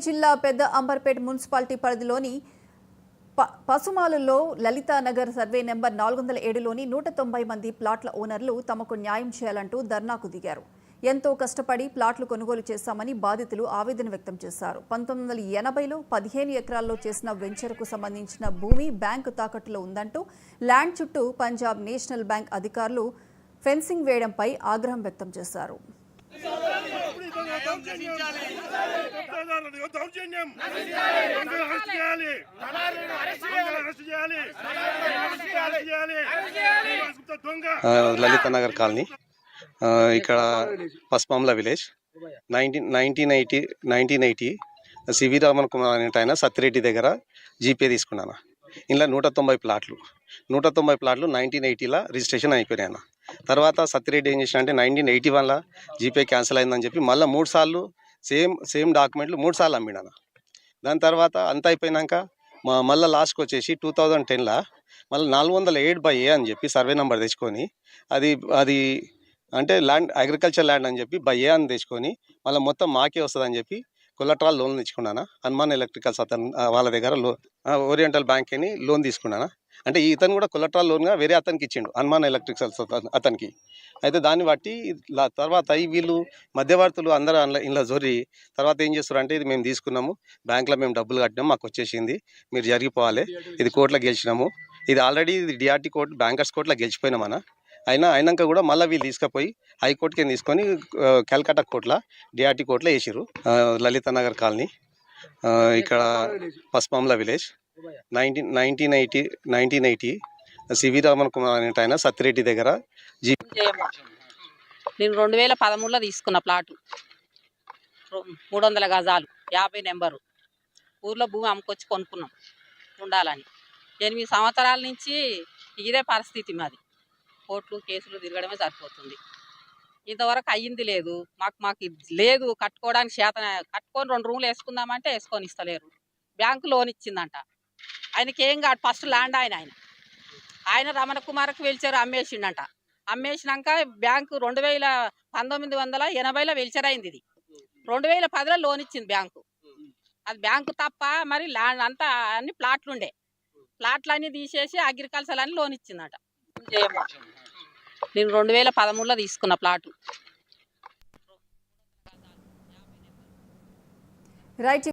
జిల్లా పెద్ద అంబర్పేట్ మున్సిపాలిటీ పరిధిలోని పసుమాలులో లలితానగర్ సర్వే నెంబర్ 407లోని 190 మంది ప్లాట్ల ఓనర్లు తమకు న్యాయం చేయాలంటూ ధర్నాకు దిగారు. ఎంతో కష్టపడి ప్లాట్లు కొనుగోలు చేశామని బాధితులు ఆవేదన వ్యక్తం చేశారు. 1980లో 15 ఎకరాల్లో చేసిన వెంచర్కు సంబంధించిన భూమి బ్యాంకు తాకట్టులో ఉందంటూ ల్యాండ్ చుట్టూ పంజాబ్ నేషనల్ బ్యాంక్ అధికారులు ఫెన్సింగ్ వేయడంపై ఆగ్రహం వ్యక్తం చేశారు. లలిత నగర్ కాలనీ ఇక్కడ పస్పాంల విలేజ్ 1980 సివి రామన్ కుమార్ అనే ఆయన సత్తిరెడ్డి దగ్గర జీపే తీసుకున్నాను. ఇలా 190 ప్లాట్లు 1980లో రిజిస్ట్రేషన్ అయిపోయినాయి అన్న. తర్వాత సత్తిరెడ్డి ఏం చేసిన అంటే 1981లో జీపే క్యాన్సిల్ అయిందని చెప్పి మళ్ళీ 3 సార్లు సేమ్ డాక్యుమెంట్లు 3 సార్లు అమ్మిడాను. దాని తర్వాత అంతా అయిపోయినాక మళ్ళీ లాస్ట్కి వచ్చేసి 2010లో మళ్ళీ 407/A అని చెప్పి సర్వే నెంబర్ తెచ్చుకొని అది అంటే ల్యాండ్ అగ్రికల్చర్ ల్యాండ్ అని చెప్పి బై ఏ అని తెచ్చుకొని మళ్ళీ మొత్తం మాకే వస్తుందని చెప్పి కొలెటరల్ లోన్ తెచ్చుకున్నాను. హనుమాన్ ఎలక్ట్రికల్స్ వాళ్ళ దగ్గర ఓరియంటల్ బ్యాంక్ అని లోన్ తీసుకున్నాను. అంటే ఇతను కూడా కొలెటరల్ లోన్గా వేరే అతనికి ఇచ్చిండు, హనుమాన్ ఎలక్ట్రికల్స్ అతనికి. అయితే దాన్ని బట్టి తర్వాత వీళ్ళు మధ్యవర్తులు అందరూ ఇలా జొరి తర్వాత ఏం చేస్తారు అంటే ఇది మేము తీసుకున్నాము, బ్యాంకులో మేము డబ్బులు కట్టినాము, మాకు వచ్చేసింది, మీరు జరిగిపోవాలి, ఇది కోర్టులో గెలిచినాము, ఇది ఆల్రెడీ డిఆర్టీ కోర్టు బ్యాంకర్స్ కోర్టులో గెలిచిపోయినామన్నా. అయినాక కూడా మళ్ళీ వీళ్ళు తీసుకుపోయి హైకోర్టుకి తీసుకొని కల్కట్టా కోర్టులో డిఆర్టీ కోర్టులో వేసారు. లలిత నగర్ కాలనీ ఇక్కడ పస్పాంల విలేజ్ 1980 సివి రామన్ కుమార్ అనే ఆయన సత్తిరెడ్డి దగ్గర నేను 2013లో తీసుకున్న ప్లాటు 300 గజాలు 50 నెంబరు ఊర్లో భూమి అమ్ముకొచ్చి కొనుక్కున్నాం ఉండాలని. 8 సంవత్సరాల నుంచి ఇదే పరిస్థితి మాది. కోర్టులు కేసులు తిరగడమే సరిపోతుంది. ఇంతవరకు అయ్యింది లేదు. మాకు లేదు, కట్టుకోవడానికి కట్టుకొని 2 రూములు వేసుకుందామంటే వేసుకొని ఇస్తలేరు. బ్యాంకు లోన్ ఇచ్చిందంట. ఆయనకి ఏం కాదు, ఫస్ట్ ల్యాండ్ ఆయన రమణ కుమార్కి వెల్చర్ అమ్మేసిండంట. అమ్మేసినాక బ్యాంకు 1980లో వెల్చర్ అయింది. ఇది 2010లో లోన్ ఇచ్చింది బ్యాంకు. అది బ్యాంకు తప్ప మరి ల్యాండ్ అంతా అన్ని ప్లాట్లుండే, ప్లాట్లన్నీ తీసేసి అగ్రికల్చర్ అని లోన్ ఇచ్చిందట. నేను 2013లో తీసుకున్న ప్లాటు.